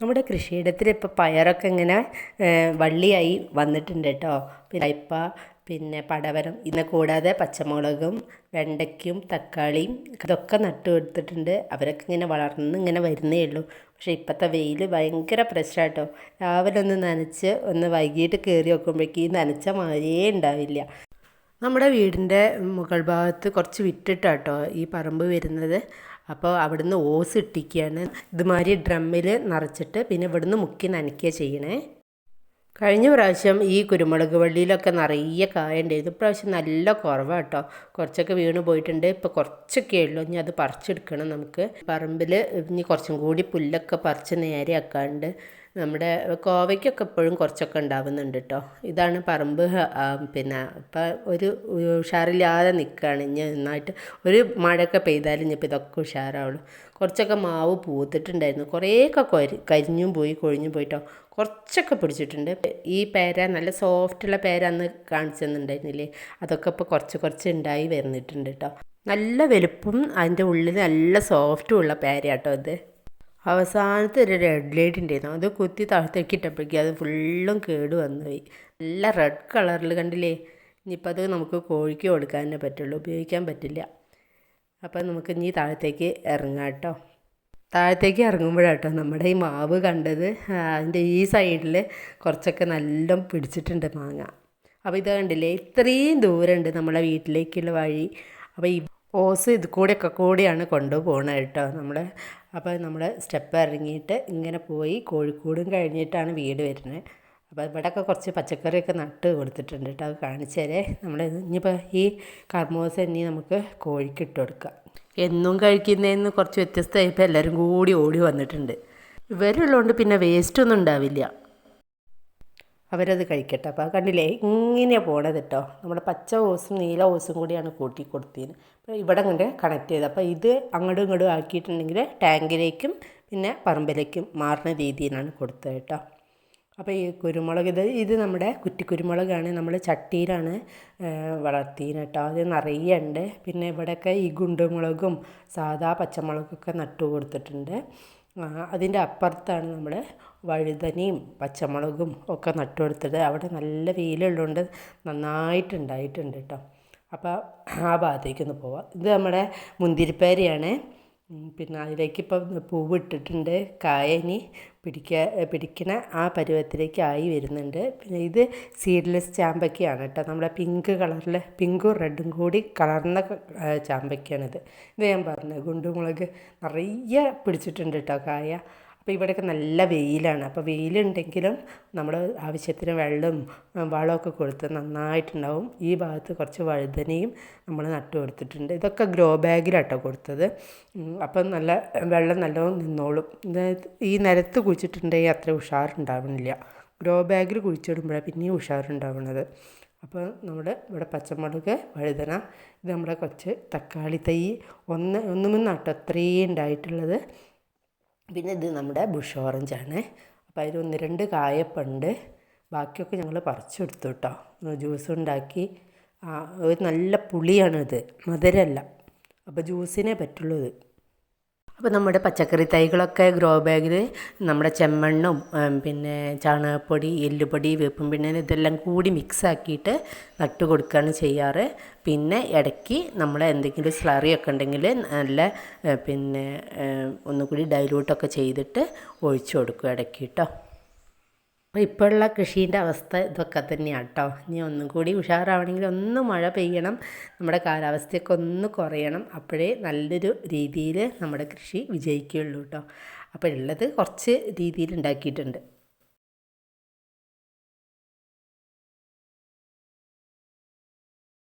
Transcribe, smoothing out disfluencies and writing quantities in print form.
നമ്മുടെ കൃഷിയിടത്തിൽ ഇപ്പോൾ പയറൊക്കെ ഇങ്ങനെ വള്ളിയായി വന്നിട്ടുണ്ട് കേട്ടോ. പിന്നെ കയ്പ, പിന്നെ പടവലം, ഇതിനെ കൂടാതെ പച്ചമുളകും വെണ്ടയ്ക്കും തക്കാളിയും ഇതൊക്കെ നട്ടു കൊടുത്തിട്ടുണ്ട്. അവരൊക്കെ ഇങ്ങനെ വളർന്ന് ഇങ്ങനെ വരുന്നേ ഉള്ളൂ. പക്ഷേ ഇപ്പോഴത്തെ വെയിൽ ഭയങ്കര പ്രശ്നമാട്ടോ. രാവിലെ ഒന്ന് നനച്ച് ഒന്ന് വൈകിട്ട് കയറി നോക്കുമ്പോഴേക്ക് ഈ നനച്ച മാതിരിയേ ഉണ്ടാവില്ല. നമ്മുടെ വീടിൻ്റെ മുകൾ ഭാഗത്ത് കുറച്ച് വിട്ടിട്ടാട്ടോ ഈ പറമ്പ് വരുന്നത്. അപ്പോൾ അവിടുന്ന് ഓസ് ഇട്ടിക്കുകയാണ്. ഇതുമാതിരി ഡ്രമ്മിൽ നിറച്ചിട്ട് പിന്നെ ഇവിടുന്ന് മുക്കി നനയ്ക്കുക ചെയ്യണേ. കഴിഞ്ഞ പ്രാവശ്യം ഈ കുരുമുളക് വള്ളിയിലൊക്കെ നിറയെ കായ ഉണ്ടായിരുന്നു. ഇപ്രാവശ്യം നല്ല കുറവാണ് കേട്ടോ. കുറച്ചൊക്കെ വീണ് പോയിട്ടുണ്ട്. ഇപ്പോൾ കുറച്ചൊക്കെ ഉള്ളൂ. ഇനി അത് പറിച്ചെടുക്കണം നമുക്ക്. പറമ്പിൽ ഇനി കുറച്ചും കൂടി പുല്ലൊക്കെ പറിച്ച് നേരെയാക്കാണ്ട്. നമ്മുടെ കോവയ്ക്കൊക്കെ എപ്പോഴും കുറച്ചൊക്കെ ഉണ്ടാവുന്നുണ്ട് കേട്ടോ. ഇതാണ് പറമ്പ്. പിന്നെ ഇപ്പം ഒരു ഉഷാറില്ലാതെ നിൽക്കുകയാണ്. ഇനി നന്നായിട്ട് ഒരു മഴയൊക്കെ പെയ്താലും ഇനിയിപ്പോൾ ഇതൊക്കെ ഉഷാറാവുള്ളൂ. കുറച്ചൊക്കെ മാവ് പൂത്തിട്ടുണ്ടായിരുന്നു. കുറേയൊക്കെ കരിഞ്ഞും പോയി കൊഴിഞ്ഞും പോയിട്ടോ. കുറച്ചൊക്കെ പിടിച്ചിട്ടുണ്ട്. ഈ പേര നല്ല സോഫ്റ്റുള്ള പേര അന്ന് കാണിച്ചു തന്നിട്ടുണ്ടായിരുന്നില്ലേ, അതൊക്കെ ഇപ്പോൾ കുറച്ച് കുറച്ച് ഉണ്ടായി വരുന്നിട്ടുണ്ട് കേട്ടോ. നല്ല വലുപ്പം, അതിൻ്റെ ഉള്ളിൽ നല്ല സോഫ്റ്റും ഉള്ള പേരയാട്ടോ ഇത്. അവസാനത്തെ ഒരു റെഡ് ലൈറ്റ് ഉണ്ടായിരുന്നു. അത് കുത്തി താഴത്തേക്ക് ഇട്ടപ്പോഴേക്കും അത് ഫുള്ളും കേട് വന്നുപോയി. നല്ല റെഡ് കളറിൽ കണ്ടില്ലേ. ഇനിയിപ്പോൾ അത് നമുക്ക് കോഴിക്ക് കൊടുക്കാനേ പറ്റുള്ളൂ, ഉപയോഗിക്കാൻ പറ്റില്ല. അപ്പം നമുക്ക് ഇനി താഴത്തേക്ക് ഇറങ്ങാം കേട്ടോ. താഴത്തേക്ക് ഇറങ്ങുമ്പോഴാട്ടോ നമ്മുടെ ഈ മാവ് കണ്ടത്. അതിൻ്റെ ഈ സൈഡിൽ കുറച്ചൊക്കെ നല്ല പിടിച്ചിട്ടുണ്ട് മാങ്ങ. അപ്പോൾ ഇത് കണ്ടില്ലേ, ഇത്രയും ദൂരമുണ്ട് നമ്മളെ വീട്ടിലേക്കുള്ള വഴി. അപ്പോൾ ഈ ഓസ് ഇത് കൂടെയാണ് കൊണ്ടുപോകണത് കേട്ടോ നമ്മൾ. അപ്പോൾ നമ്മൾ സ്റ്റെപ്പ് ഇറങ്ങിയിട്ട് ഇങ്ങനെ പോയി കോഴിക്കോടും കഴിഞ്ഞിട്ടാണ് വീട് വരുന്നത്. അപ്പോൾ ഇവിടെയൊക്കെ കുറച്ച് പച്ചക്കറിയൊക്കെ നട്ട് കൊടുത്തിട്ടുണ്ട് കേട്ടോ. അത് കാണിച്ചു തരേ. നമ്മൾ ഇനിയിപ്പോൾ ഈ കർമോസ് ഇനി നമുക്ക് കോഴിക്ക് ഇട്ട് കൊടുക്കാം. എന്നും കഴിക്കുന്നതിന് കുറച്ച് വ്യത്യസ്തമായപ്പോൾ എല്ലാവരും കൂടി ഓടി വന്നിട്ടുണ്ട്. ഇവരുള്ളതുകൊണ്ട് പിന്നെ വേസ്റ്റൊന്നും ഉണ്ടാവില്ല. അവരത് കഴിക്കട്ടെ. അപ്പോൾ കണ്ടില്ലേ, ഇങ്ങനെയാണ് പോണത് കേട്ടോ. നമ്മുടെ പച്ച ഓസും നീല ഓസും കൂടിയാണ് കൂട്ടി കൊടുത്തതിന്. അപ്പോൾ ഇവിടെ കൊണ്ട് കണക്ട് ചെയ്ത്, അപ്പോൾ ഇത് അങ്ങോട്ടും ഇങ്ങോട്ടും ആക്കിയിട്ടുണ്ടെങ്കിൽ ടാങ്കിലേക്കും പിന്നെ പറമ്പിലേക്കും മാറുന്ന രീതിയിലാണ് കൊടുത്തത് കേട്ടോ. അപ്പോൾ ഈ കുരുമുളക് ഇത് നമ്മുടെ കുറ്റിക്കുരുമുളകാണ്. നമ്മൾ ചട്ടിയിലാണ് വളർത്തിയത് കേട്ടോ. അത് നിറയെ ഉണ്ട്. പിന്നെ ഇവിടെയൊക്കെ ഈ ഗുണ്ടുമുളകും സാധാ പച്ചമുളകൊക്കെ നട്ടു കൊടുത്തിട്ടുണ്ട്. അതിൻ്റെ അപ്പുറത്താണ് നമ്മൾ വഴുതനയും പച്ചമുളകും ഒക്കെ നട്ടു കൊടുത്തത്. അവിടെ നല്ല വെയിലുള്ളതുകൊണ്ട് നന്നായിട്ടുണ്ടായിട്ടുണ്ട് കേട്ടോ. അപ്പോൾ ആ ഭാഗത്തേക്കൊന്ന് പോവാം. ഇത് നമ്മുടെ മുന്തിരിപ്പേരയാണ്. പിന്നെ അതിലേക്കിപ്പോൾ പൂവ് ഇട്ടിട്ടുണ്ട്. കായ ഇനി പിടിക്കണ ആ പരുവത്തിലേക്ക് ആയി വരുന്നുണ്ട്. പിന്നെ ഇത് സീഡ്ലെസ് ചാമ്പയ്ക്കയാണ് കേട്ടോ. നമ്മുടെ പിങ്ക് കളറിൽ പിങ്കും റെഡും കൂടി കലർന്ന ചാമ്പയ്ക്കാണിത്. ഇത് ഞാൻ പറഞ്ഞത് ഗുണ്ടുമുളക് നിറയെ പിടിച്ചിട്ടുണ്ട് കേട്ടോ കായ. അപ്പോൾ ഇവിടെയൊക്കെ നല്ല വെയിലാണ്. അപ്പോൾ വെയിലുണ്ടെങ്കിലും നമ്മൾ ആവശ്യത്തിന് വളമൊക്കെ കൊടുത്ത് നന്നായിട്ടുണ്ടാവും. ഈ ഭാഗത്ത് കുറച്ച് വഴുതനയും നമ്മൾ നട്ടു കൊടുത്തിട്ടുണ്ട്. ഇതൊക്കെ ഗ്രോ ബാഗിലാട്ടോ കൊടുത്തത്. അപ്പം നല്ല വെള്ളം നല്ലോണം നിന്നോളും. ഈ നിലത്ത് കുഴിച്ചിട്ടുണ്ടെങ്കിൽ അത്ര ഉഷാറുണ്ടാവണില്ല. ഗ്രോ ബാഗിൽ കുഴിച്ചിടുമ്പോഴാണ് പിന്നെയും ഉഷാറുണ്ടാവുന്നത്. അപ്പോൾ നമ്മുടെ ഇവിടെ പച്ചമുളക്, വഴുതന, ഇത് നമ്മുടെ കുറച്ച് തക്കാളി തൈ ഒന്നും നട്ടോ അത്രയും ഉണ്ടായിട്ടുള്ളത്. പിന്നെ ഇത് നമ്മുടെ ബുഷ് ഓറഞ്ചാണ്. അപ്പോൾ അതിൽ 1-2 കായപ്പുണ്ട്. ബാക്കിയൊക്കെ ഞങ്ങൾ പറിച്ചെടുത്തു കേട്ടോ. ജ്യൂസ് ഉണ്ടാക്കി. ഒരു നല്ല പുളിയാണിത്, മധുരമല്ല. അപ്പോൾ ജ്യൂസിനേ പറ്റുള്ളൂ ഇത്. അപ്പോൾ നമ്മുടെ പച്ചക്കറി തൈകളൊക്കെ ഗ്രോ ബാഗിൽ നമ്മുടെ ചെമ്മണ്ണും പിന്നെ ചാണകപ്പൊടി, എല്ലുപൊടി, വേപ്പും പിണ്ണൻ ഇതെല്ലാം കൂടി മിക്സ് ആക്കിയിട്ട് നട്ട് കൊടുക്കുകയാണ് ചെയ്യാറ്. പിന്നെ ഇടയ്ക്ക് നമ്മൾ എന്തെങ്കിലും സ്ലറിയൊക്കെ ഉണ്ടെങ്കിൽ നല്ല പിന്നെ ഒന്നുകൂടി ഡൈലൂട്ടൊക്കെ ചെയ്തിട്ട് ഒഴിച്ചു കൊടുക്കും ഇടയ്ക്ക് കേട്ടോ. അപ്പോൾ ഇപ്പോഴുള്ള കൃഷീൻ്റെ അവസ്ഥ ഇതൊക്കെ തന്നെയാണ് കേട്ടോ. ഇനി ഒന്നും കൂടി ഉഷാറാവണമെങ്കിൽ ഒന്ന് മഴ പെയ്യണം, നമ്മുടെ കാലാവസ്ഥയൊക്കെ ഒന്ന് കുറയണം. അപ്പോഴേ നല്ലൊരു രീതിയിൽ നമ്മുടെ കൃഷി വിജയിക്കുകയുള്ളൂ കേട്ടോ. അപ്പോൾ ഉള്ളത് കുറച്ച് രീതിയിൽ ഉണ്ടാക്കിയിട്ടുണ്ട്.